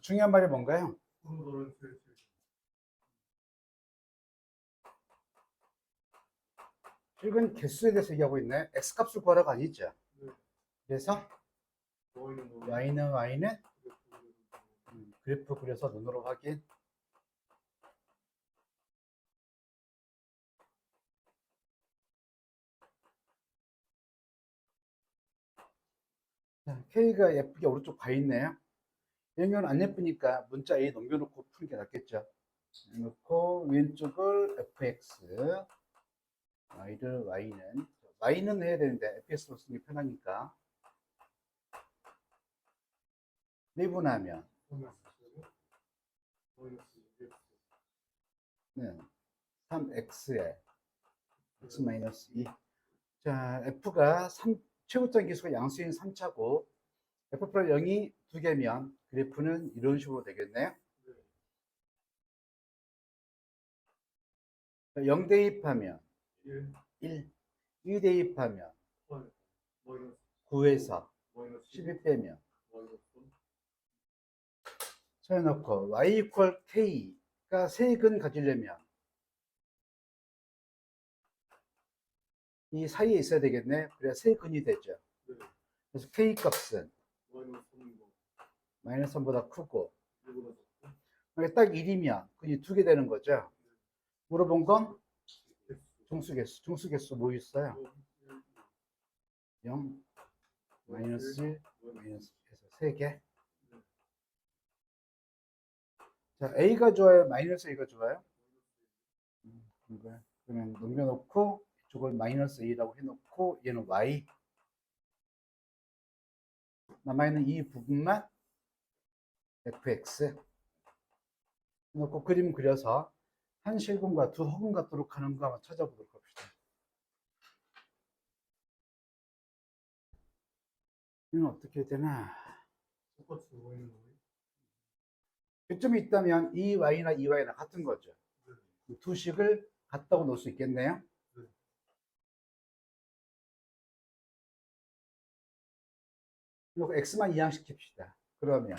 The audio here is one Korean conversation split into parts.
중요한 말이 뭔가요? 이건 개수에 대해서 얘기하고 있네. x값을 구하라가 아니죠. 그래서 y는 그래프 그려서 눈으로 확인. 자, k가 예쁘게 오른쪽 가 있네요. 이런 경우는 안 예쁘니까 문자 a 넘겨놓고 푸는 게 낫겠죠. 놓고 왼쪽을 fx, y는 해야 되는데 fx로 쓰는 게 편하니까 미분하면 3x에 x-2. 자, f가 최고점 기수가 양수인 3차고 f 플러스 0이 2개면 그래프는 이런 식으로 되겠네요. 0 대입하면 1, 2 대입하면 9에서 12 빼면 쳐놓고 y 이퀄 k가 세근 가지려면 이 사이에 있어야 되겠네. 그래야 세근이 되죠. 그래서 k 값은 마이너스 3보다 크고 딱 1이면 근이 2개 되는 거죠. 물어본 건 중수개수. 중수개수 뭐 있어요? 0, 마이너스 1, 마이너스 3개. 자, A가 좋아요? 마이너스 A가 좋아요? 그러면 넘겨놓고 이쪽을 마이너스 A라고 해놓고 얘는 Y. 남아있는 이 부분만 fx 해놓고 그림 그려서 한 실근과 두 허근 같도록 하는 거 한번 찾아보도록 합시다. 이건 어떻게 되나? 교점이 있다면 이 y나 이 y나 같은 거죠. 두 식을 같다고 놓을 수 있겠네요. 그리고 x만 이항시킵시다. 그러면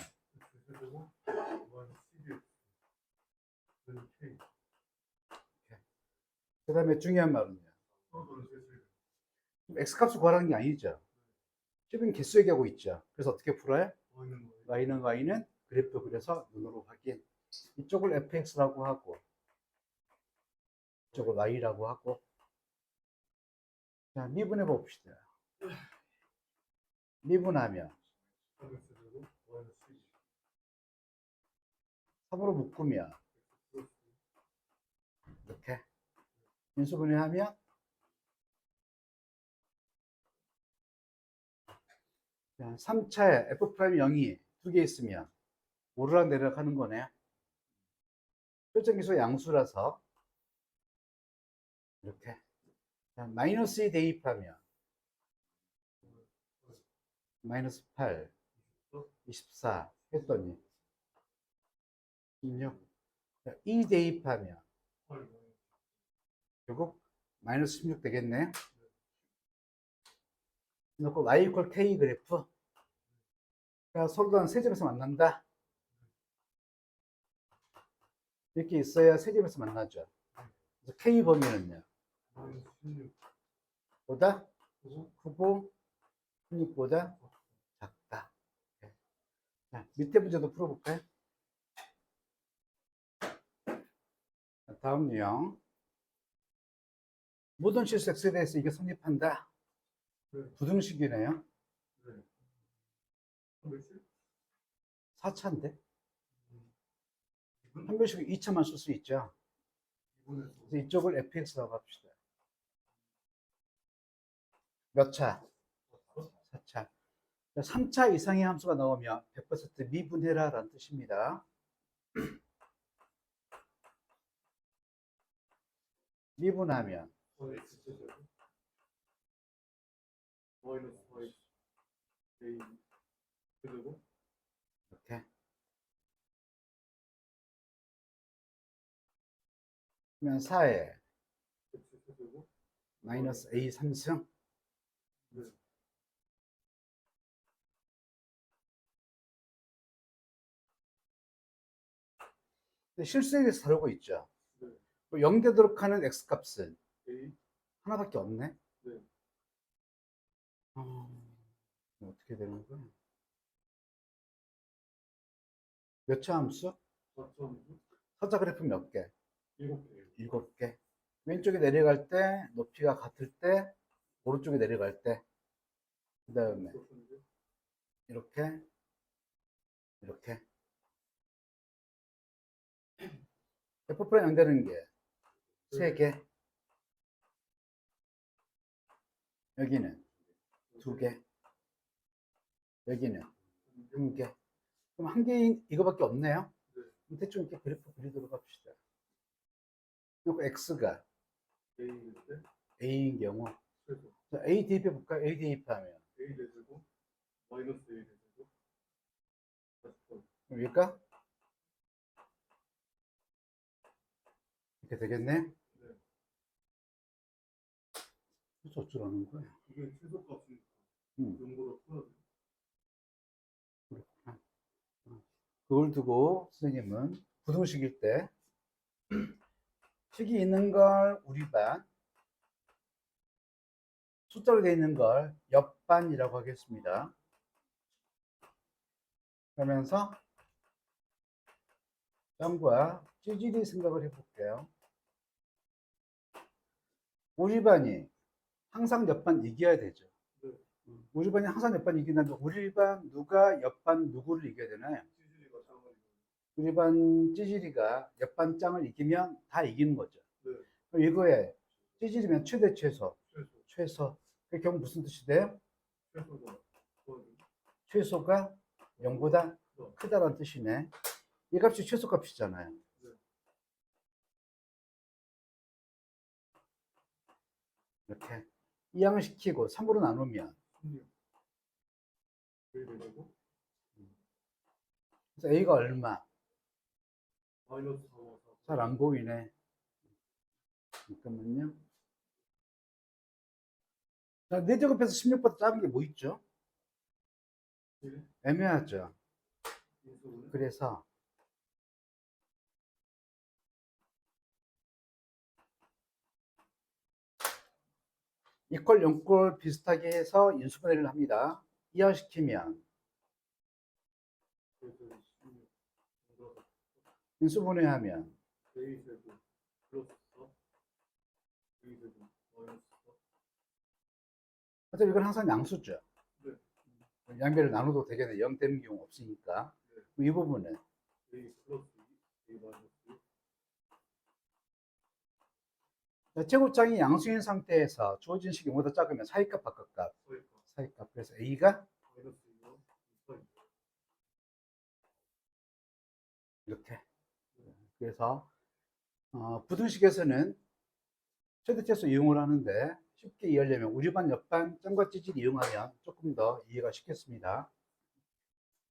그 다음에 중요한 말은요. x값을 구하라는 게 아니죠. 지금 개수 얘기하고 있죠. 그래서 어떻게 풀어요? y는 그래프 그려서 눈으로 확인. 이쪽을 fx라고 하고 이쪽을 y라고 하고. 자, 미분해 봅시다. 미분하면 3으로 묶으면 이렇게 인수분해하면 3차에 f'0이 2개 있으면 오르락 내리락 하는 거네요. 표정기수 양수라서 이렇게 마이너스 2 대입하면 마이너스 8, 24 했더니 16. 2 대입하면 결국 마이너스 16 되겠네. 놓고 y 이퀄 k 그래프. 서로 한 세 점에서 만난다. 이렇게 있어야 세 점에서 만나죠. 그래서 k 범위는요. 보다 크고 16보다 작다. 자, 밑에 문제도 풀어볼까요? 다음 유형. 모든 실수 x에 대해서 이게 성립한다. 부등식이네요. 4차인데? 한별식은 2차만 쓸 수 있죠. 그래서 이쪽을 fx라고 합시다. 몇 차? 4차. 3차 이상의 함수가 나오면 100% 미분해라 라는 뜻입니다. 미분하면 이렇게. 그러면 4에 마이너스 a 3승 근데 실수에서 다루고 있죠. 네. 0 되도록 하는 x 값은 A. 하나밖에 없네. 네. 어떻게 되는 거야? 몇 차 함수? 4.9. 사자 그래프 몇 개? 7개. 7개. 왼쪽에 내려갈 때, 높이가 같을 때, 오른쪽에 내려갈 때, 그 다음에 이렇게, 이렇게. F' 연되는 게 3개. 여기는 2개. 여기는 1개. 그럼 1개인 이거밖에 없네요. 네. 그럼 대충 이렇게 그래프 그리도록 합시다. 그리고 x가 A인데 a인 경우, 최소. 자, a 대입해 볼까요? a 대입하면 A 대제곱 마이너스 A 대제곱 40번. 여기까 이렇게 되겠네. 네. 그래서 어쩌라는 거야? 이게 최소값이니까 음. 용보다 커야 돼. 그렇구나. 그걸 두고 선생님은 부등식일 때 식이 있는 걸 우리 반, 숫자로 되어 있는 걸 옆반이라고 하겠습니다. 그러면서 점과 찌질이 생각을 해볼게요. 우리 반이 항상 옆반 이겨야 되죠. 네. 우리 반이 항상 옆반 이긴다면 우리 반 누가 옆반 누구를 이겨야 되나요? 찌질이가 짱을 우리 반 찌질이가 옆반 짱을 이기면 다 이기는 거죠. 네. 그럼 이거에 찌질이면 최대 최소, 최소. 최소. 그 경우 무슨 뜻이 돼요? 최소가 최소가 0보다 크다는 뜻이네. 이 값이 최소값이잖아요. 네. 이렇게 이항시키고 3으로 나누면 16. A 대제곱 그래서 A가 얼마? 마이너스 4와 4. 잘 안 보이네. 잠깐만요. 자, 4제곱해서 16보다 작은 게 뭐 있죠? 애매하죠. 그래서 이퀄 0꼴 비슷하게 해서 인수분해를 합니다. 이항시키면 인수분해하면 A 제곱 플러스 4 A 제곱 마이너스 4. 어차피 이건 항상 양수죠. 네. 양배를 나눠도 되겠네. 0 되는 경우 없으니까. 네. 이 부분은 A 플러스 2 A 마이너스 2. 제곱장이 양수인 상태에서 주어진 식이 0보다 작으면 사이값 바깥값 사이값. 그래서 A가 마이너스 2와 2. 이렇게. 그래서 부등식에서는 최대치수 이용을 하는데 쉽게 이해하려면 우리 반 옆반 점과 찌질 이용하면 조금 더 이해가 쉽겠습니다.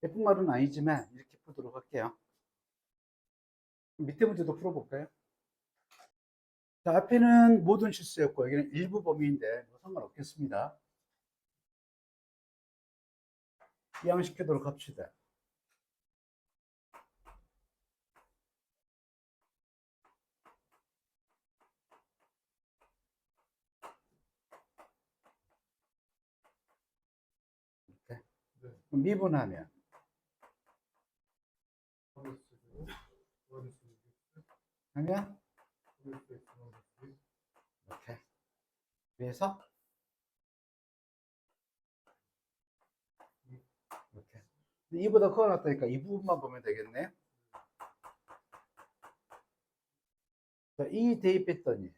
예쁜 말은 아니지만 이렇게 풀도록 할게요. 밑에 문제도 풀어볼까요? 자, 앞에는 모든 실수였고 여기는 일부 범위인데 뭐 상관없겠습니다. 이항시키도록 합시다. 이렇게. 그럼 미분하면 하면 이렇게. 그래서 이렇게. 2보다 커 놨다니까 이 부분만 보면 되겠네. 자, 2 대입했더니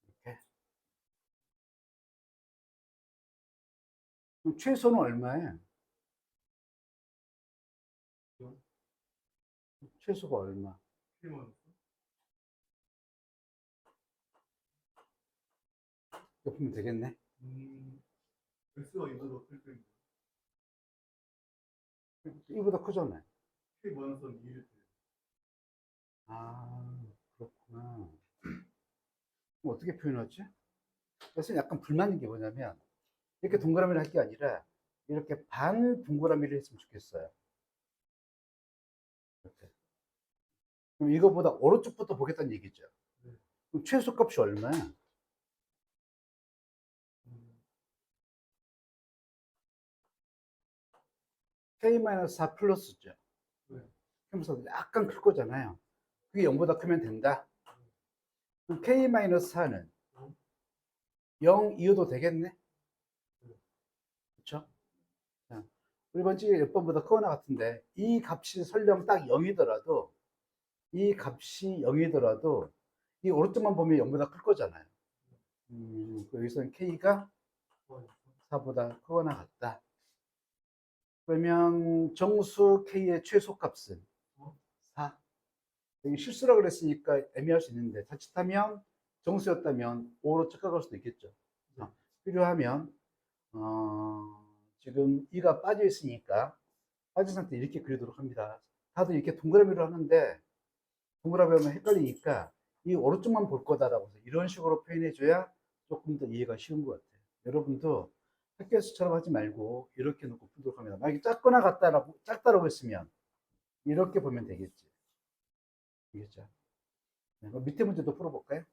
이렇게. 그럼 최소는 얼마예요? 최소가 얼마? 이거 보면 되겠네. X가 이보다 클 때인데 이보다 크잖아요. K 마이너스 2일 때. 아, 그렇구나. 그럼 어떻게 표현하지? 그래서 약간 불만인 게 뭐냐면 이렇게 동그라미를 할 게 아니라 이렇게 반 동그라미를 했으면 좋겠어요. 이렇게. 그럼 이거보다 오른쪽부터 보겠다는 얘기죠. 네. 그럼 최소값이 얼마야? K-4 플러스죠. 네. 그러면서 약간 클 거잖아요. 그게 0보다 크면 된다. 그럼 K-4는 0 이어도 되겠네? 그렇죠? 우리 번째 몇 번보다 크거나 같은데 이 값이 설령 딱 0이더라도 이 값이 0이더라도 이 오른쪽만 보면 0보다 클 거잖아요. 여기서는 K가 4보다 크거나 같다. 그러면 정수 K의 최소값은 4. 여기 실수라고 그랬으니까 애매할 수 있는데 자칫하면 정수였다면 5로 착각할 수도 있겠죠. 필요하면 지금 이가 빠져 있으니까 빠진 상태 이렇게 그리도록 합니다. 다들 이렇게 동그라미로 하는데 동그라미 하면 헷갈리니까 이 오른쪽만 볼 거다라고 해서 이런 식으로 표현해줘야 조금 더 이해가 쉬운 것 같아요. 여러분도 학교에서처럼 하지 말고 이렇게 놓고 풀도록 합니다. 만약에 작거나 작다라고 했으면 이렇게 보면 되겠지. 되겠죠? 네, 그럼 밑에 문제도 풀어볼까요?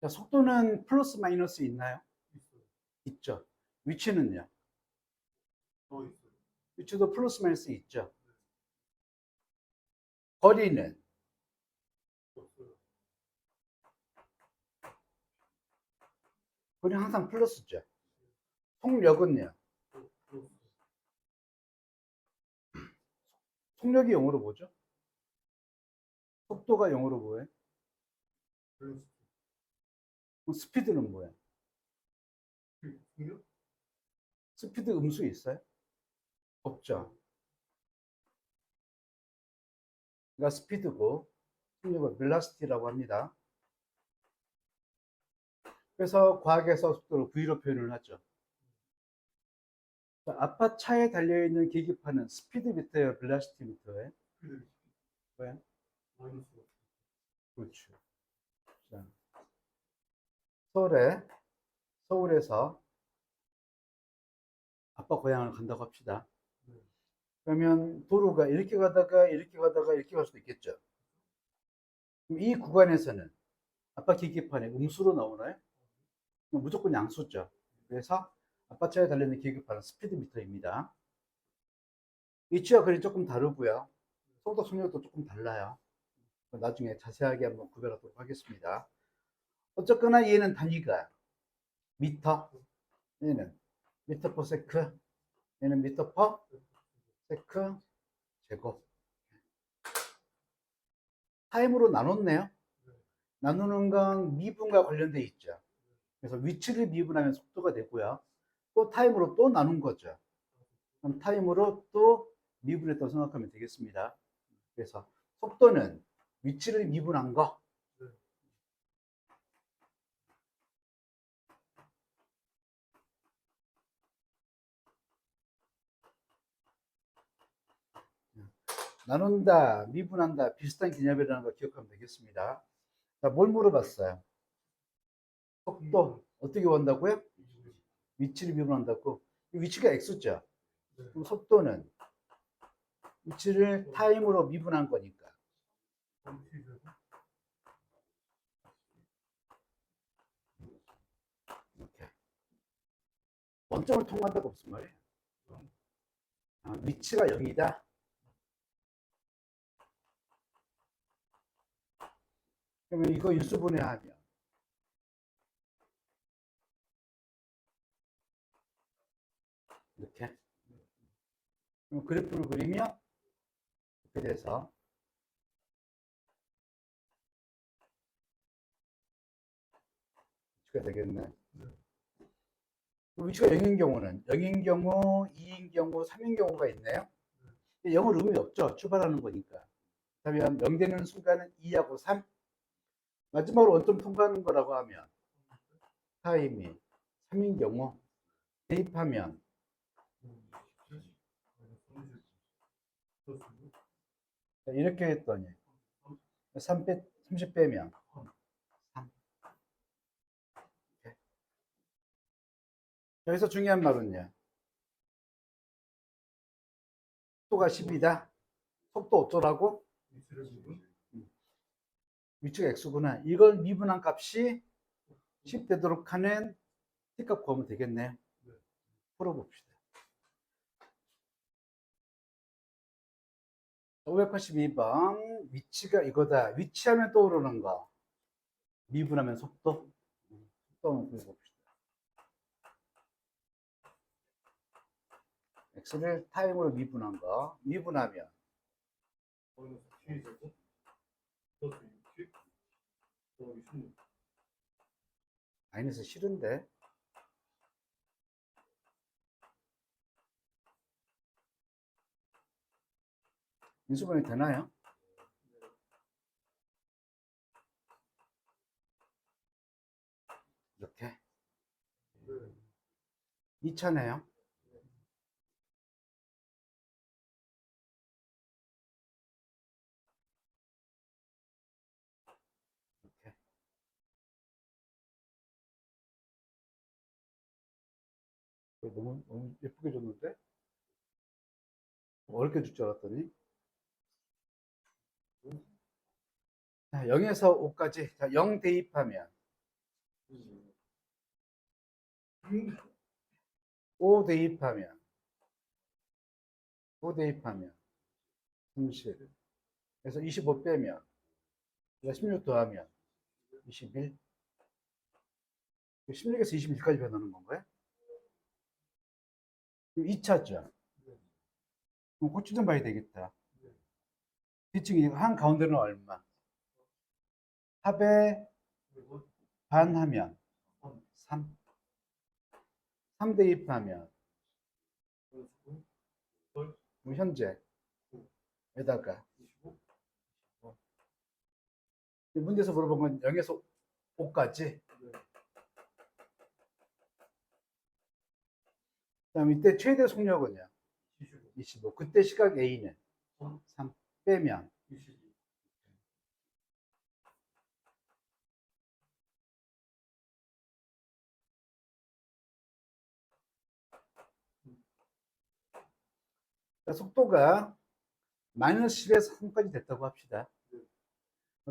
자, 속도는 플러스 마이너스 있나요? 있어요. 있죠. 위치는요? 있어요. 위치도 플러스 마이너스 있죠. 거리는? 없어요. 거리는 항상 플러스죠. 속력은요? 없어요. 속력이 0으로 뭐죠? 속도가 0으로 뭐예요? 플러스. 그럼 스피드는 뭐예요? 풍력? 스피드 음수 있어요? 없죠. 그러니까 스피드고 속력은 벨라시티라고 합니다. 그래서 과학에서 속도를 V로 표현을 하죠. 자, 아빠 차에 달려있는 계기판은 스피드미터예요, 벨라시티미터예요? 뭐야? 마이너스. 그렇죠. 자, 서울에서 아빠 고향을 간다고 합시다. 네. 그러면 도로가 이렇게 가다가 이렇게 가다가 이렇게 갈 수도 있겠죠. 그럼 이 구간에서는 아빠 계기판에 음수로 나오나요? 무조건 양수죠. 그래서 아빠 차에 달리는 계기판은 스피드미터입니다. 위치와 거리 조금 다르고요. 속도 속력도 조금 달라요. 나중에 자세하게 한번 구별하도록 하겠습니다. 어쨌거나 얘는 단위가 미터, 얘는 미터 퍼 세크, 얘는 미터 퍼 세크 제곱. 타임으로 나눴네요. 나누는 건 미분과 관련돼 있죠. 그래서 위치를 미분하면 속도가 되고요. 또 타임으로 또 나눈 거죠. 그럼 타임으로 또 미분했다고 생각하면 되겠습니다. 그래서 속도는 위치를 미분한 거. 나눈다, 미분한다, 비슷한 개념이라는 걸 기억하면 되겠습니다. 자, 뭘 물어봤어요? 속도 어떻게 구한다고요? 위치를 미분한다고. 위치가 x죠. 그럼 속도는 위치를 타임으로 미분한 거니까. 이렇게. 원점을 통과한다고 무슨 말이에요? 위치가 0이다. 그러면 이거 인수분해하면 이렇게. 그럼 그래프를 그리면 이렇게 돼서 위치가 되겠네. 위치가 0인 경우는 0인 경우, 2인 경우, 3인 경우가 있네요. 0은 의미 없죠. 출발하는 거니까. 그러면 0 되는 순간은 2하고 3. 마지막으로 원점 통과하는 거라고 하면 타임이 3인 경우 대입하면 이렇게 했더니 30 빼면 3. 여기서 중요한 말은요. 속도가 10이다. 속도 어쩌라고? 위치가 x구나. 이걸 미분한 값이 10 되도록 하는 t값 구하면 되겠네요. 풀어봅시다. 582번 위치가 이거다. 위치하면 떠오르는 거. 미분하면 속도. 속도 한번 구해봅시다. x를 타임으로 미분한 거. 미분하면 마이너스 싫은데. 인수분해 되나요? 이렇게 2차네요. 이렇게 너무 예쁘게 줬는데 어렵게 줄 줄 알았더니. 자, 0에서 5까지. 자, 0 대입하면 5 대입하면 30. 그래서 25 빼면 16 더하면 21. 16에서 21까지 변하는 건가요? 2차죠. 그럼 고추 좀 봐야 되겠다. 뒤층이 한 가운데는 얼마? 합에 반 하면 3. 3 대입하면 현재 에다가 문제에서 물어본 건 0에서 5까지. 그다음 이때 최대 속력은요? 25. 그때 시각 A는 3 빼면 2. 속도가 마이너스 10에서 3까지 됐다고 합시다.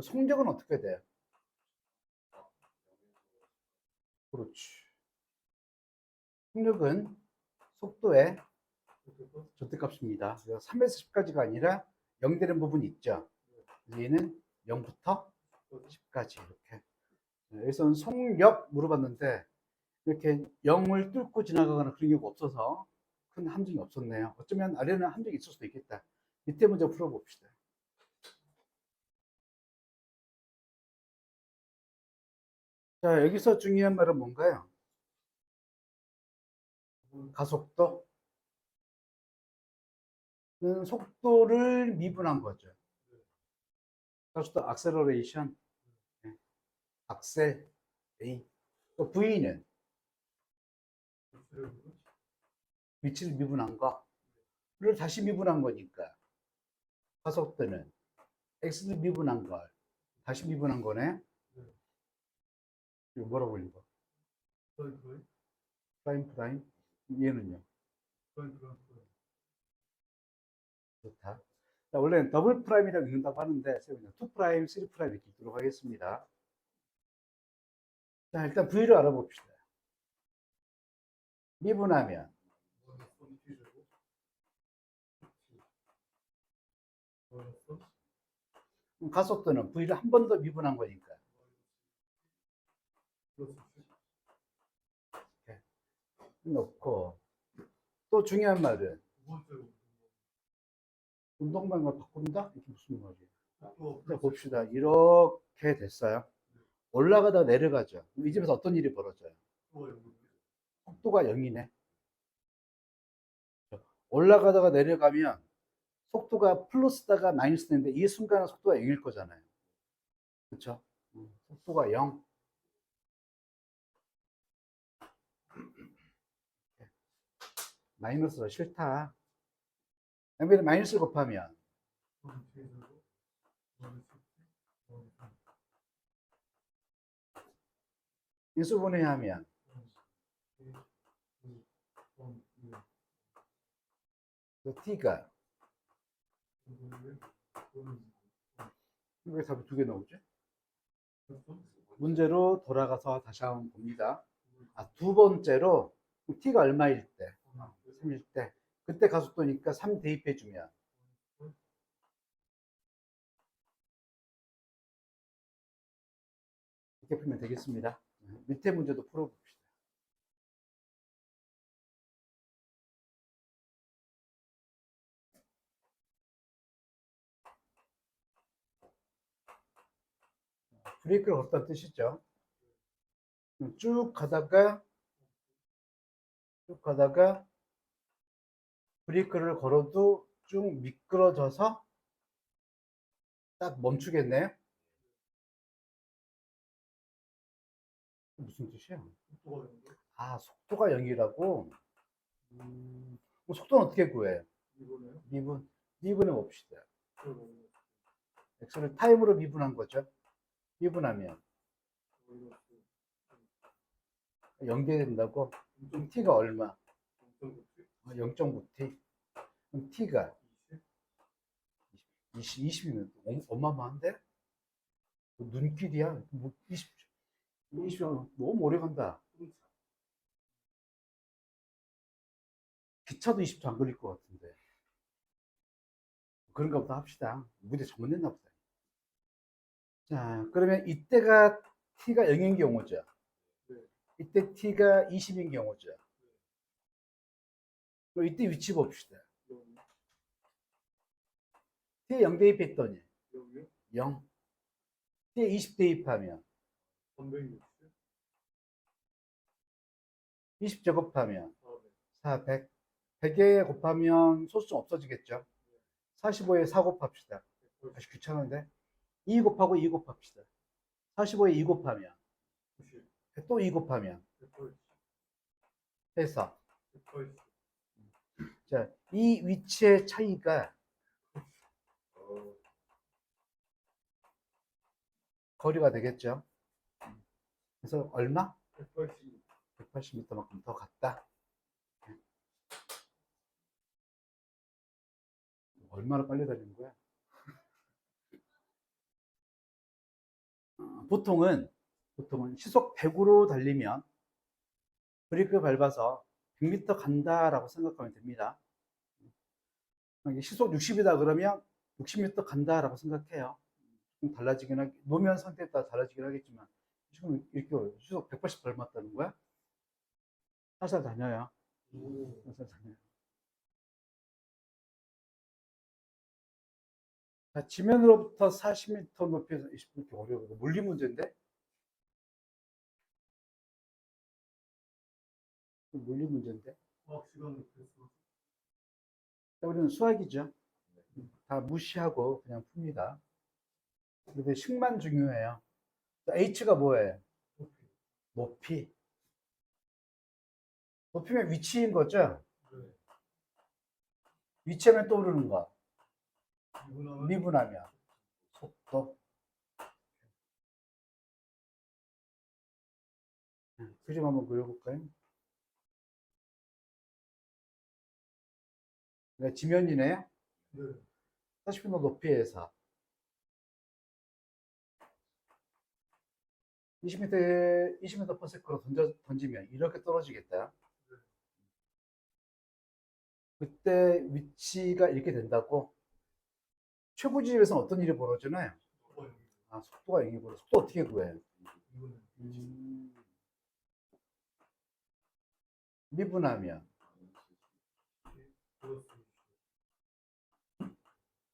속력은 어떻게 돼요? 그렇지. 속력은 속도의 절대값입니다. 3에서 10까지가 아니라 0 되는 부분이 있죠. 얘는 0부터 10까지 이렇게. 여기서는 속력 물어봤는데 이렇게 0을 뚫고 지나가거나 그런 경우가 없어서 큰 함정이 없었네요. 어쩌면 아래는 함정이 있을 수도 있겠다. 밑에 문제 풀어봅시다. 자, 여기서 중요한 말은 뭔가요? 가속도. 는 속도를 미분한 거죠. 가속도 악셀러레이션. 악셀 A. 또 V는 위치를 미분한 거를 다시 미분한 거니까 가속도는 X를 미분한 걸 다시 미분한 거네. 이거 뭐라고 읽어? 프라임. 얘는요? 좋다. 자, 원래는 더블 프라임이라고 읽는다고 하는데 그냥 2 프라임, 3 프라임 이렇게 읽도록 하겠습니다. 자, 일단 V를 알아봅시다. 미분하면 가속도는 V를 한 번 더 미분한 거니까 이렇게 넣고, 또 중요한 말은 운동방을 바꾼다? 이게 무슨 말이에요? 자, 봅시다. 이렇게 됐어요. 올라가다 내려가죠. 이 집에서 어떤 일이 벌어져요? 속도가 0이네. 올라가다가 내려가면 속도가 플러스다가 마이너스 되는데 이 순간은 속도가 0일 거잖아요. 그렇죠? 속도가 0. 마이너스가 싫다. 그다음에 마이너스 곱하면 인수분해하면 그 t가 왜 답이 두 개 나오지? 문제로 돌아가서 다시 한번 봅니다. 두 번째로 t가 얼마일 때? 3일 때. 그때 가속도니까 3 대입해주면 이렇게 풀면 되겠습니다. 밑에 문제도 풀어봅시다. 브레이크를 걸었다는 뜻이죠. 쭉 가다가 브레이크를 걸어도 쭉 미끄러져서 딱 멈추겠네요. 무슨 뜻이야? 속도가 0이라고? 속도는 어떻게 구해요? 미분해 봅시다. x를 타임으로 미분한 거죠. 미분하면 0대 된다고? 그럼 t가 얼마? 0.9t. 그럼 t가 20이면 어마어마한데? 눈길이야. 20이면 너무 오래 간다. 기차도 20초 안 걸릴 것 같은데. 그런가 보다 합시다. 무대 잘못냈나 보다. 자, 그러면 이때가 t가 0인 경우죠. 이때 t가 20인 경우죠. 그럼 이때 위치 봅시다. t에 0 대입했더니 0. t에 20 대입하면 20 제곱하면 400. 100에 곱하면 소수점 없어지겠죠. 45에 4 곱합시다. 다시 귀찮은데 2 곱하고 2 곱합시다. 45에 2 곱하면 또 2 곱하면 해서 자, 이 위치의 차이가 거리가 되겠죠. 그래서 얼마? 180m만큼 더 갔다. 얼마나 빨리 달리는 거야? 보통은 시속 100으로 달리면 브레이크 밟아서 100m 간다라고 생각하면 됩니다. 시속 60이다 그러면 60m 간다라고 생각해요. 좀 달라지긴 하겠, 노면 상태에 따라 달라지긴 하겠지만 지금 이렇게 시속 180 밟았다는 거야? 살살 다녀요. 살살 다녀요. 자, 지면으로부터 40m 높이에서 20m 어려워. 물리 문제인데? 물리 문제인데? 자, 우리는 수학이죠. 다 무시하고 그냥 풉니다. 근데 식만 중요해요. 자, H가 뭐예요? 높이. 높이면 위치인 거죠? 위치하면 떠오르는 거. 미분하면 속도. 그림 한번 그려볼까요? 그러니까 지면이네요. 40m 높이에서 20m per sec로 던지면 이렇게 떨어지겠다. 그때 위치가 이렇게 된다고? 최고 지점에서는 어떤 일이 벌어지나요? 속도가 0이 벌어. 속도 어떻게 구해요? 미분하면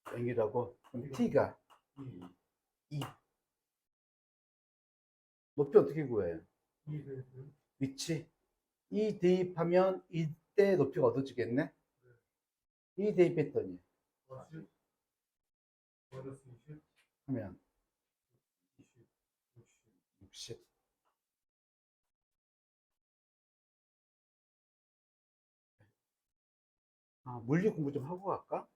0이라고? 그럼 t가 2. 높이 어떻게 구해요? 위치. 2 대입하면 이때 높이가 얻어지겠네? 2 대입했더니 하면 60. 물리 공부 좀 하고 갈까?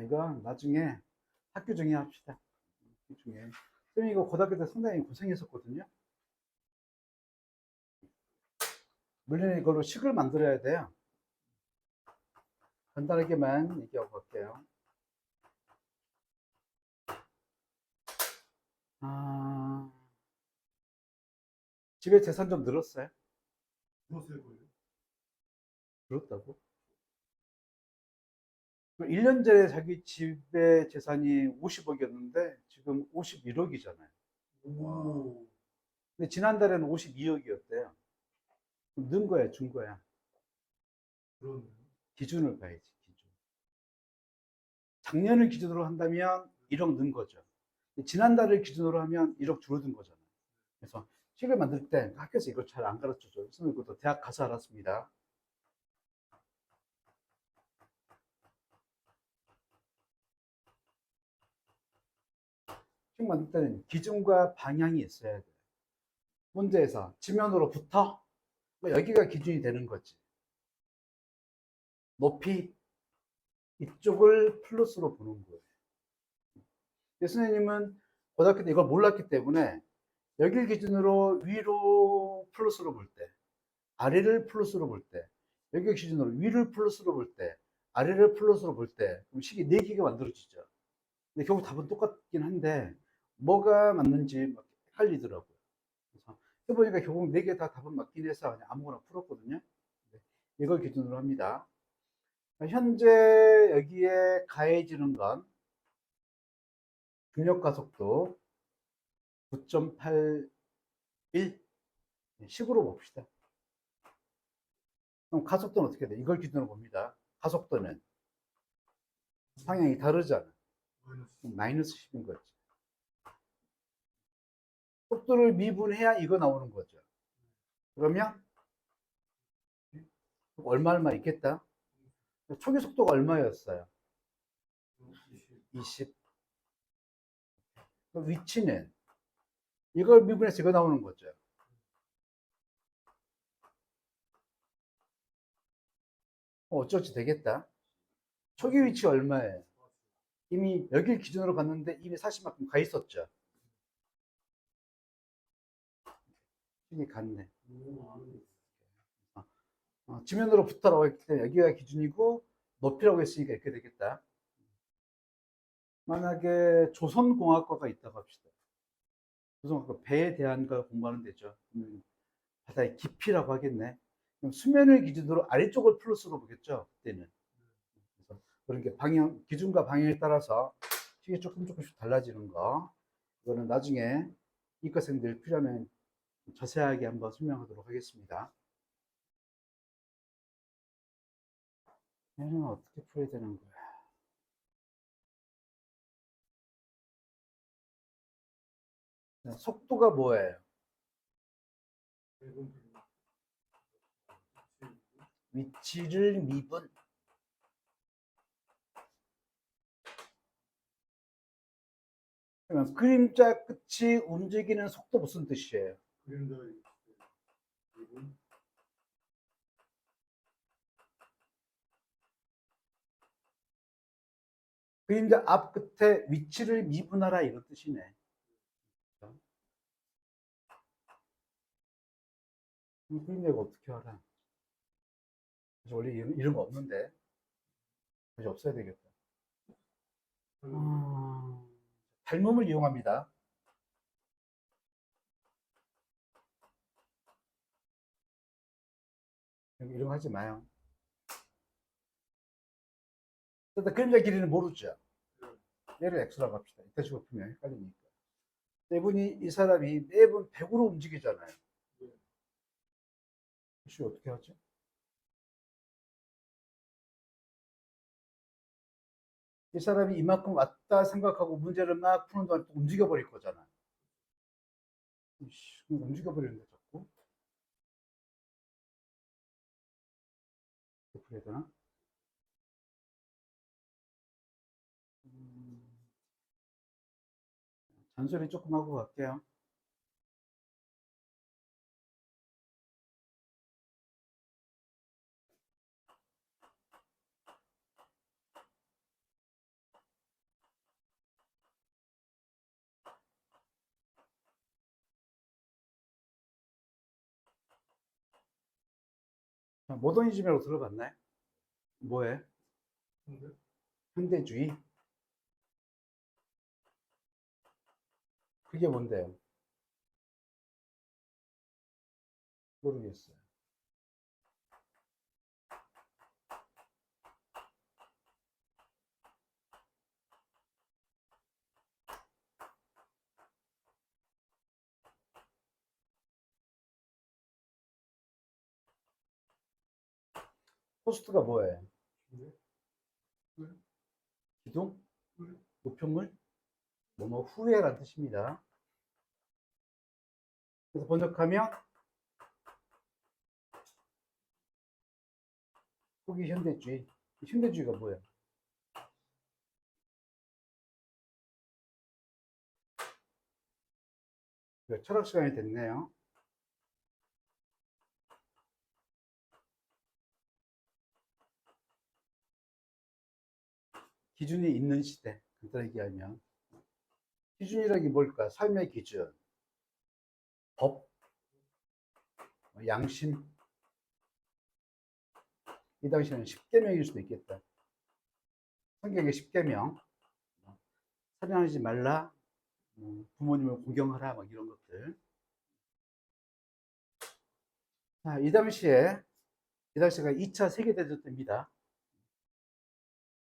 이거 나중에 학교 중에 합시다. 학교 중에. 쌤 이거 고등학교 때 상당히 고생했었거든요. 물리는 이걸로 식을 만들어야 돼요. 간단하게만 얘기하고 갈게요. 아, 집에 재산 좀 늘었어요? 무엇을 보여요? 늘었다고? 1년 전에 자기 집의 재산이 50억이었는데 지금 51억이잖아요. 오, 근데 지난달에는 52억이었대요. 는 거야, 준 거야. 그러네요. 기준을 봐야지, 기준. 작년을 기준으로 한다면 1억 는 거죠. 지난달을 기준으로 하면 1억 줄어든 거잖아요. 그래서 책을 만들 때 학교에서 이걸 잘 안 가르쳐줘요. 저는 이것도 대학 가서 알았습니다. 책 만들 때는 기준과 방향이 있어야 돼요. 문제에서 지면으로부터 여기가 기준이 되는 거지. 높이 이쪽을 플러스로 보는 거예요. 선생님은 고등학교 때 이걸 몰랐기 때문에 여기를 기준으로 위로 플러스로 볼 때, 아래를 플러스로 볼 때, 여기 기준으로 위를 플러스로 볼 때, 아래를 플러스로 볼 때, 그럼 식이 4개가 만들어지죠. 근데 결국 답은 똑같긴 한데, 뭐가 맞는지 막 헷갈리더라고요. 그래서 해보니까 결국 4개 다 답은 맞긴 해서 그냥 아무거나 풀었거든요. 이걸 기준으로 합니다. 현재 여기에 가해지는 건 중력 가속도 9.81 식으로 봅시다. 그럼 가속도는 어떻게 돼? 이걸 기준으로 봅니다. 가속도는 방향이 다르잖아. 마이너스 10인 거지. 속도를 미분해야 이거 나오는 거죠. 그러면 얼마 있겠다? 초기 속도가 얼마였어요? 20. 위치는 이걸 미분해서 이거 나오는 거죠. 어쩔지 되겠다. 초기 위치 얼마예요? 이미 여길 기준으로 봤는데 이미 40만큼 가 있었죠. 이미 갔네. 지면으로 붙어라고 했기 때문에 여기가 기준이고 높이라고 했으니까 이렇게 되겠다. 만약에 조선공학과가 있다고 합시다. 조선공학과 배에 대한 걸 공부하는 데죠. 바다의 깊이라고 하겠네. 그럼 수면을 기준으로 아래쪽을 플러스로 보겠죠. 그때는. 그래서 그런 게 방향, 기준과 방향에 따라서 식이 조금씩 달라지는 거. 이거는 나중에 이과생들 필요하면 자세하게 한번 설명하도록 하겠습니다. 얘는 어떻게 풀어야 되는 거야? 속도가 뭐예요? 위치를 미분. 그러면 그림자 끝이 움직이는 속도 무슨 뜻이에요? 그림자 앞 끝에 위치를 미분하라 이런 뜻이네. 그림자가 어떻게 알아? 원래 이런 거 없는데. 이제 없어야 되겠다. 닮음을 이용합니다. 이런 거 하지 마요. 일단 그림자 길이는 모르죠. 얘를 x라고 합시다. 이따 식으로 풀면 헷갈리니까. 이분이 이 사람이 매번 100으로 움직이잖아요. 혹시 어떻게 하죠? 이 사람이 이만큼 왔다 생각하고 문제를 막 푸는 동안 또 움직여 버릴 거잖아. 움직여 버리는데 자꾸. 어떻게 해야 되나? 잔소리 조금 하고 갈게요. 자, 모더니즘이라고 들어봤나요? 뭐에? 근데 현대주의? 그게 뭔데요? 모르겠어요. 호스트가 뭐예요? 근데 왜? 기둥? 왜? 우편물? 뭐뭐 후회란 뜻입니다. 그래서 번역하면 후기 현대주의. 현대주의가 뭐예요? 철학 시간이 됐네요. 기준이 있는 시대. 간단히 얘기하면. 기준이라는 게 뭘까? 삶의 기준, 법, 양심. 이 당시에는 10계명일 수도 있겠다. 성경의 10계명. 살인하지 말라, 부모님을 공경하라, 막 이런 것들. 자, 이 당시가 2차 세계대전 때입니다.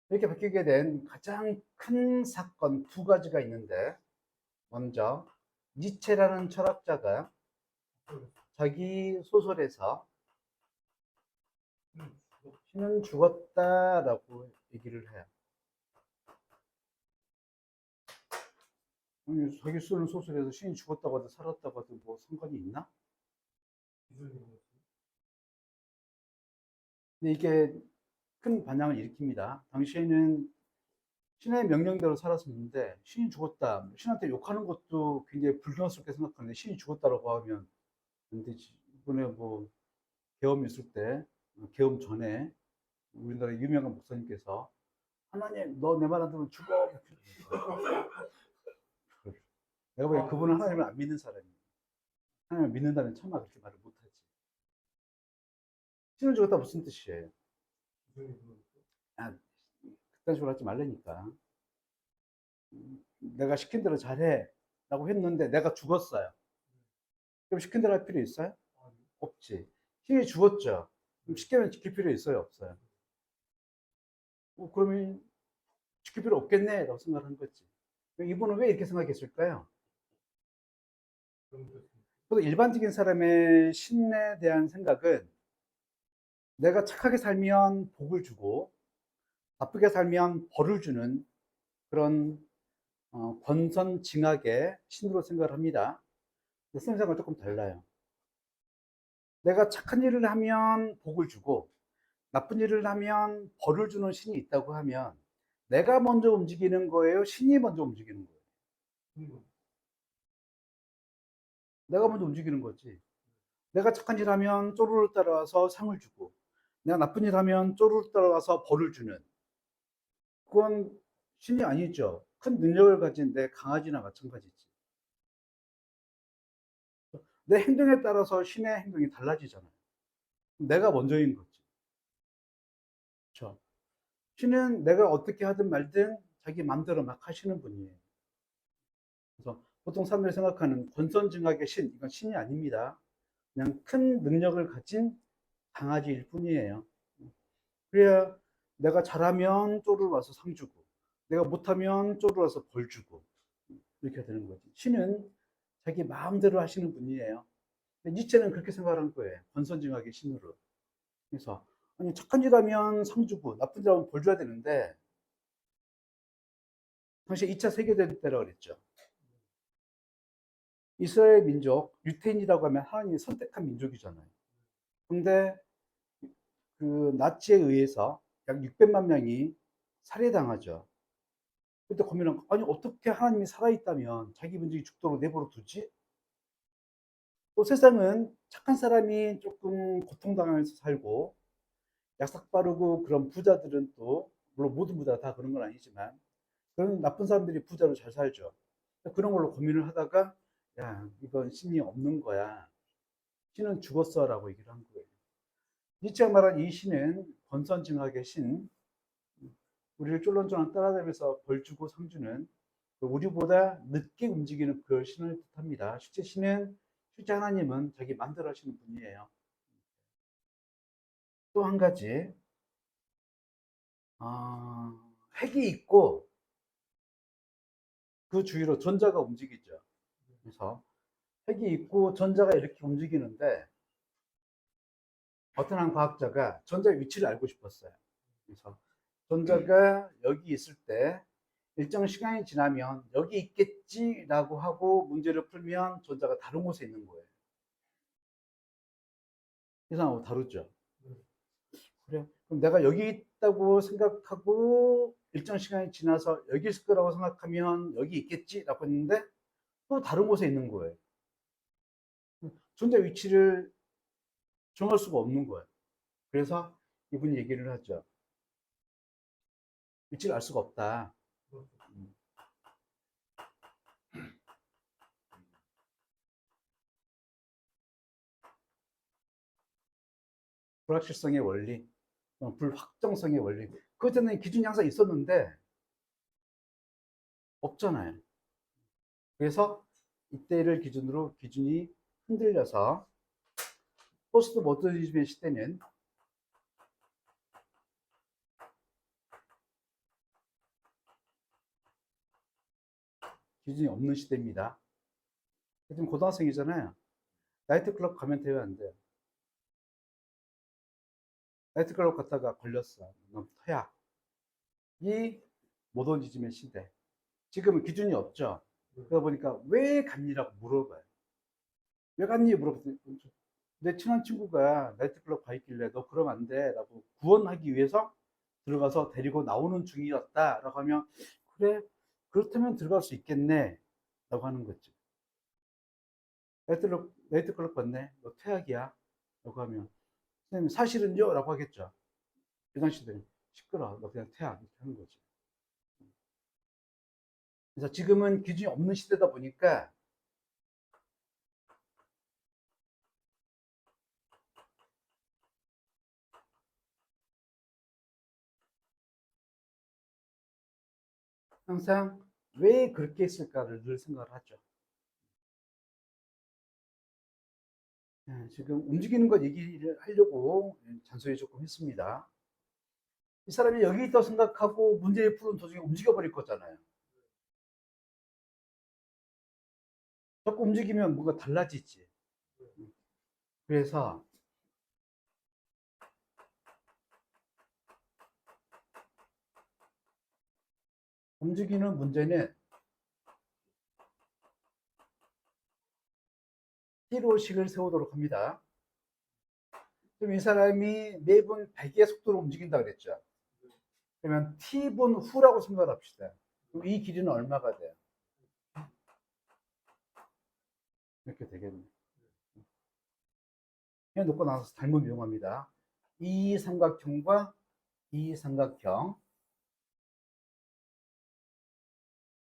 이렇게 바뀌게 된 가장 큰 사건 두 가지가 있는데, 먼저, 니체라는 철학자가 자기 소설에서 신은 죽었다라고 얘기를 해요. 아니, 자기 쓰는 소설에서 신이 죽었다고 하든 살았다고 하든 뭐 상관이 있나? 근데 이게 큰 반향을 일으킵니다. 당시에는 신의 명령대로 살았었는데 신이 죽었다. 신한테 욕하는 것도 굉장히 불경스럽게 생각하는데 신이 죽었다라고 하면 안 되지. 이번에 뭐 계엄 있을 때, 계엄 전에 우리나라 유명한 목사님께서 하나님, 너 내 말 안 들으면 죽어. 내가 보기엔 그분은 하나님을 안 믿는 사람이에요. 하나님을 믿는다면 천만 그렇게 말을 못하지. 신은 죽었다 무슨 뜻이에요? 아, 그딴 식으로 하지 말라니까. 내가 시킨 대로 잘해. 라고 했는데 내가 죽었어요. 그럼 시킨 대로 할 필요 있어요? 없지. 신이 죽었죠. 그럼 시키면 지킬 필요 있어요? 없어요? 그러면 지킬 필요 없겠네. 라고 생각하는 거지. 이분은 왜 이렇게 생각했을까요? 보통 일반적인 사람의 신에 대한 생각은 내가 착하게 살면 복을 주고 나쁘게 살면 벌을 주는 그런 권선징악의 신으로 생각을 합니다. 근데 선생님은 조금 달라요. 내가 착한 일을 하면 복을 주고 나쁜 일을 하면 벌을 주는 신이 있다고 하면 내가 먼저 움직이는 거예요? 신이 먼저 움직이는 거예요? 내가 먼저 움직이는 거지. 내가 착한 일 하면 쪼르르 따라와서 상을 주고 내가 나쁜 일 하면 쪼르르 따라와서 벌을 주는 그건 신이 아니죠. 큰 능력을 가진 내 강아지나 마찬가지지. 내 행동에 따라서 신의 행동이 달라지잖아요. 내가 먼저인 거지. 그렇죠? 신은 내가 어떻게 하든 말든 자기 마음대로 막 하시는 분이에요. 그래서 보통 사람들이 생각하는 권선징악의 신, 이건 신이 아닙니다. 그냥 큰 능력을 가진 강아지일 뿐이에요. 그래야 내가 잘하면 쪼르르 와서 상 주고, 내가 못하면 쪼르르 와서 벌 주고, 이렇게 되는 거지. 신은 자기 마음대로 하시는 분이에요. 니체는 그렇게 생각하는 거예요. 권선징악의 신으로. 그래서, 아니, 착한 일 하면 상 주고, 나쁜 일 하면 벌 줘야 되는데, 당시 2차 세계대전 때라고 그랬죠. 이스라엘 민족, 유태인이라고 하면 하나님이 선택한 민족이잖아요. 근데 그 나치에 의해서 약 600만 명이 살해당하죠. 그때 고민한 거, 아니, 어떻게 하나님이 살아있다면 자기 민족이 죽도록 내버려 두지? 또 세상은 착한 사람이 조금 고통당하면서 살고, 약삭 빠르고 그런 부자들은 또, 물론 모든 부자가 다 그런 건 아니지만, 그런 나쁜 사람들이 부자로 잘 살죠. 그런 걸로 고민을 하다가, 야, 이건 신이 없는 거야. 신은 죽었어 라고 얘기를 한 거예요. 니체가 말한 이 신은 권선징악의 신, 우리를 쫄렁쫄렁 따라다니면서 벌 주고 상 주는 우리보다 늦게 움직이는 그 신을 뜻합니다. 실제 신은, 실제 하나님은 자기 마음대로 하시는 분이에요. 또 한 가지, 핵이 있고 그 주위로 전자가 움직이죠. 그래서 핵이 있고 전자가 이렇게 움직이는데 어떤 한 과학자가 전자의 위치를 알고 싶었어요. 그래서 전자가 여기 있을 때 일정 시간이 지나면 여기 있겠지라고 하고 문제를 풀면 전자가 다른 곳에 있는 거예요. 이상하고 다르죠. 그래. 그럼 내가 여기 있다고 생각하고 일정 시간이 지나서 여기 있을 거라고 생각하면 여기 있겠지라고 했는데 또 다른 곳에 있는 거예요. 존재 위치를 정할 수가 없는 거예요. 그래서 이분이 얘기를 하죠. 위치를 알 수가 없다. 불확실성의 원리, 불확정성의 원리. 그전에 기준이 항상 있었는데 없잖아요. 그래서 이때를 기준으로 기준이 흔들려서 포스트 모더니즘의 시대는 기준이 없는 시대입니다. 지금 고등학생이잖아요. 나이트클럽 가면 돼요, 안 돼요? 나이트클럽 갔다가 걸렸어. 넌 터야. 이 모더니즘의 시대. 지금은 기준이 없죠. 그러다 보니까 왜 갔니라고 물어봐요. 왜 갔니? 물어봤더니 내 친한 친구가 나이트클럽 가 있길래 너 그러면 안 돼. 라고 구원하기 위해서 들어가서 데리고 나오는 중이었다. 라고 하면 그래, 그렇다면 들어갈 수 있겠네. 라고 하는 거지. 나이트클럽 갔네. 너 퇴학이야. 라고 하면 선생님 사실은요? 라고 하겠죠. 그 당시들은 시끄러. 너 그냥 퇴학. 이렇게 하는 거지. 그래서 지금은 기준이 없는 시대다 보니까 항상 왜 그렇게 했을까를 늘 생각을 하죠. 지금 움직이는 것 얘기를 하려고 잔소리 조금 했습니다. 이 사람이 여기 있다고 생각하고 문제를 푸는 도중에 움직여버릴 거잖아요. 자꾸 움직이면 뭔가 달라지지. 그래서 움직이는 문제는 T로식을 세우도록 합니다. 그럼 이 사람이 매분 100의 속도로 움직인다 그랬죠. 그러면 T분 후라고 생각합시다. 그럼 이 길이는 얼마가 돼요? 이렇게 되겠네. 그냥 놓고 나서 잘못 이용합니다. 이 삼각형과 이 삼각형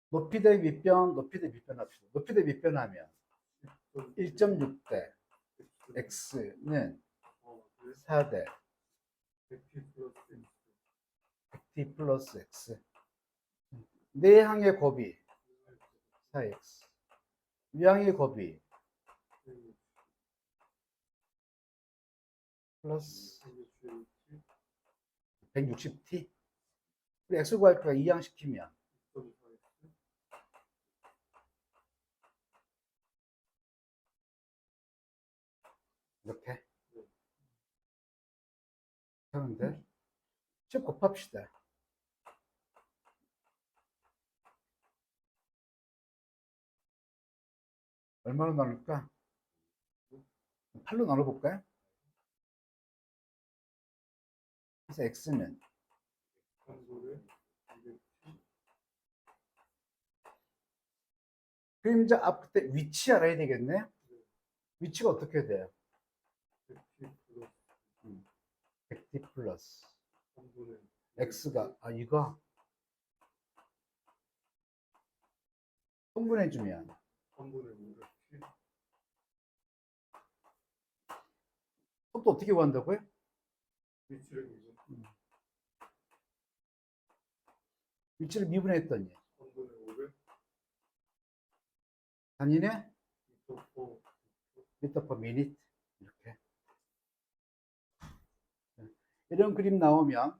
높이 대 밑변, 높이 대 밑변 합시다. 높이 대 밑변 하면 1.6대 x는 4대 t 플러스 x. 내항의 곱이 4x. 위항의 곱이 플러스 160t. x 구할 거가 이항시키면 이렇게 하는데 10 곱합시다. 얼마로 나눌까? 8로 나눠볼까요? 그래서 x는 그림자 앞 그때 위치 알아야 되겠네. 위치가 어떻게 돼요? 100t 플러스 x가 이거 통분해주면 속도 어떻게 구한다고요? 위치를 미분. 위치를 미분했더니 3분의 5를 단위네 미터 퍼 미터 퍼 미닛 이렇게 이런 그림 나오면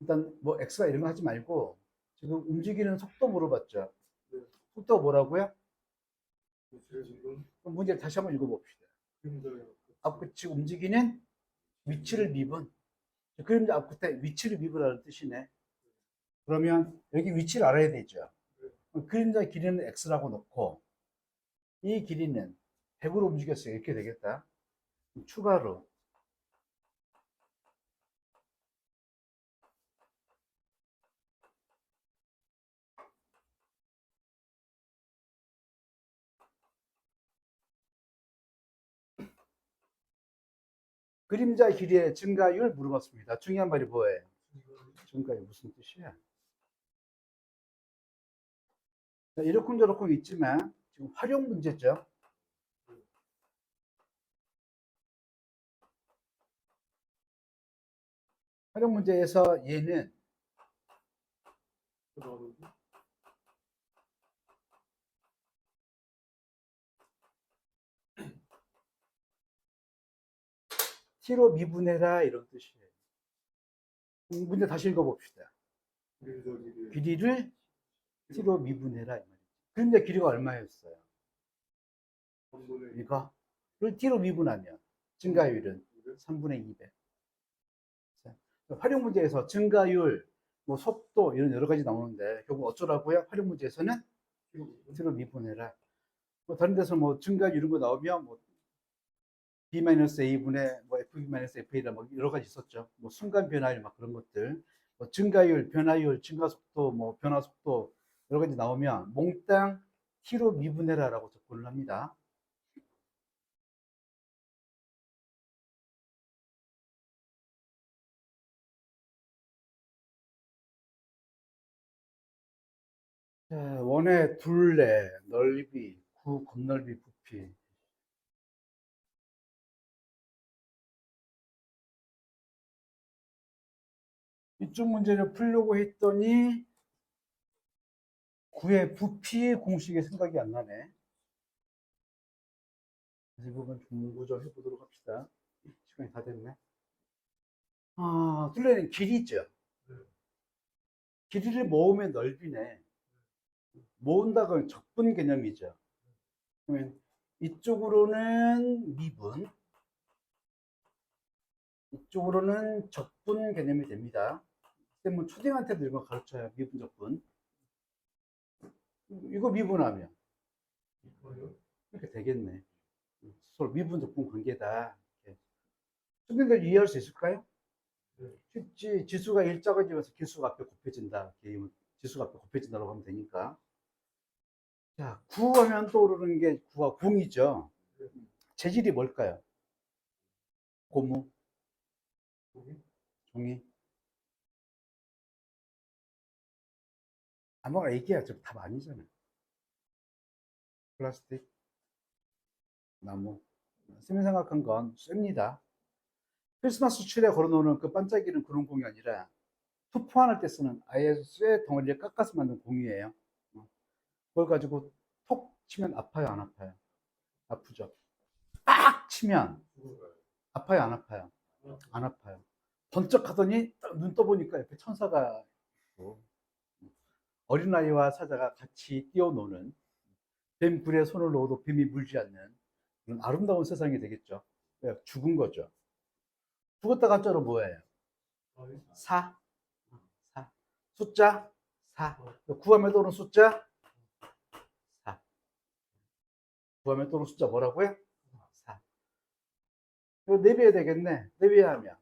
일단 뭐 x가 이런 거 하지 말고 지금 움직이는 속도 물어봤죠. 네. 속도가 뭐라고요? 위치를 미분. 그럼 문제 다시 한번 읽어봅시다. 그림자의 앞끝이 움직이는 위치를 미분. 그림자 앞끝에 위치를 미분하는 뜻이네. 그러면 여기 위치를 알아야 되죠. 그럼 그림자 길이는 x라고 놓고 이 길이는 100으로 움직였어요. 이렇게 되겠다. 추가로 그림자 길이의 증가율 물어봤습니다. 중요한 말이 뭐예요? 증가율 무슨 뜻이야? 이렇쿵저렇쿵 있지만 지금 활용 문제죠. 활용 문제에서 얘는 t로 미분해라 이런 뜻이에요. 문제 다시 읽어봅시다. 그림자 길이의 길이를 t로 미분해라 이 말이죠. 그림자 길이가 얼마였어요? 3분의 이거를 t로 미분하면 증가율은 3분의 200. 활용 문제에서 증가율, 뭐 속도 이런 여러 가지 나오는데 결국 어쩌라고요? 활용 문제에서는 t로 미분해라. 뭐 다른 데서 뭐 증가율 이런 거 나오면 뭐 b-a분의 뭐 f-fa라 뭐 여러 가지 있었죠. 뭐 순간 변화율 막 그런 것들, 뭐 증가율, 변화율, 증가 속도, 뭐 변화 속도 여러 가지 나오면 몽땅 t로 미분해라라고 접근을 합니다. 자, 원의 둘레, 넓이, 구, 건널비, 부피. 이쪽 문제를 풀려고 했더니 구의 부피 공식이 생각이 안 나네. 이 부분 중구조 해보도록 합시다. 시간이 다 됐네. 둘레는 길이죠. 길이를 모으면 넓이네. 모은다고 적분 개념이죠. 그러면 이쪽으로는 미분, 이쪽으로는 적분 개념이 됩니다. 뭐 초딩한테도 이거 가르쳐요. 미분, 적분. 이거 미분하면 이렇게 되겠네. 서로 미분, 적분 관계다. 초딩들 이해할 수 있을까요? 쉽지. 지수가 일자가지면서 기수가 앞에 곱해진다. 지수가 앞에 곱해진다고 하면 되니까. 자, 구하면 떠오르는 게 구가 공이죠. 재질이 뭘까요? 고무, 종이. 아무거나 얘기해야 답 아니잖아. 플라스틱, 나무. 쓰면 생각한 건 쇠입니다. 크리스마스 트리에 걸어놓는 그 반짝이는 그런 공이 아니라 투포환할 때 쓰는 아예 쇠 덩어리를 깎아서 만든 공이에요. 그걸 가지고 톡 치면 아파요, 안 아파요? 아프죠. 빡 치면 아파요, 안 아파요? 안 아파요. 번쩍 하더니 눈 떠보니까 옆에 천사가 있고 어린아이와 사자가 같이 뛰어노는 뱀 굴에 손을 넣어도 뱀이 물지 않는 그런 아름다운 세상이 되겠죠. 죽은 거죠. 죽었다 간자로 뭐예요? 4. 4. 숫자 4. 구하면 떠오르는 숫자 4. 구하면 떠오르는 숫자 뭐라고요? 4. 이거 내비해야 되겠네. 내비하면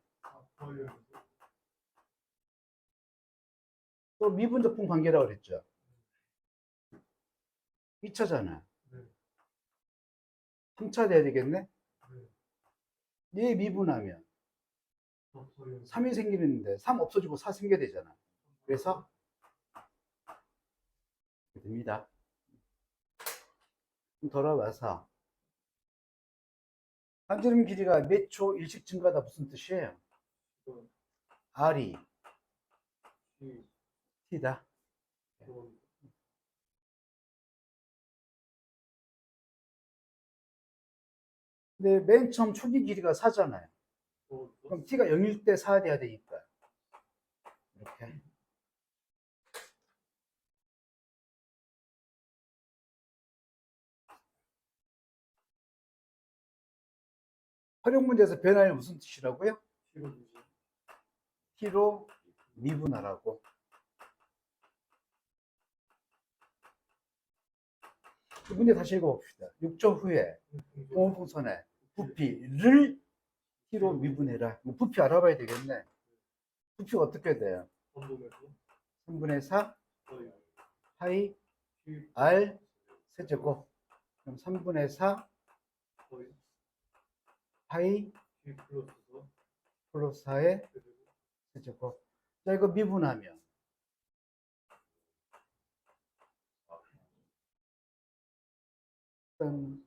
또 미분적분 관계라고 그랬죠. 2차잖아. 3차 돼야 되겠네. 얘 미분하면 3이 생기는데 3 없어지고 4 생겨야 되잖아. 그래서 됩니다. 돌아와서 반지름 길이가 몇 초 일씩 증가하다 무슨 뜻이에요? 그럼 R이 C T다. 그럼 근데 맨 처음 초기 길이가 4잖아요. 또 그럼 T가 0일 때 4 돼야 되니까. 이렇게. 활용 문제에서 변화는 무슨 뜻이라고요? C로 주지. T로 미분하라고. 이 문제 다시 읽어봅시다. 6조 후에 공분선의 부피를 T로 미분해라. 뭐 부피 알아봐야 되겠네. 부피가 어떻게 돼요? 선분에서 3분의 4 거의 파이 C R 세제곱. 그럼 3분의 4 거의 파이 C 플러스 4 플러스 4의 세제곱. 자, 이거 미분하면 일단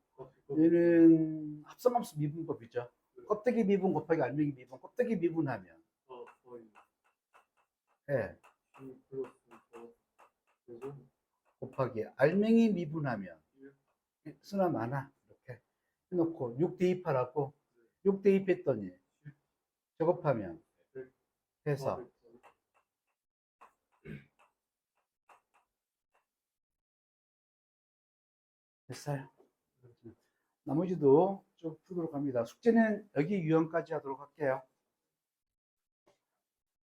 얘는 합성함수 미분법이죠. 껍데기 미분 곱하기 알맹이 미분. 껍데기 미분하면 거의 예, C 플러스 4 그리고 곱하기 알맹이 미분하면 쓰나 마나 이렇게 해놓고 6 대입하라고 6 대입했더니 제곱하면 해서 됐어요. 나머지도 쭉 풀도록 합니다. 숙제는 여기 유형까지 하도록 할게요.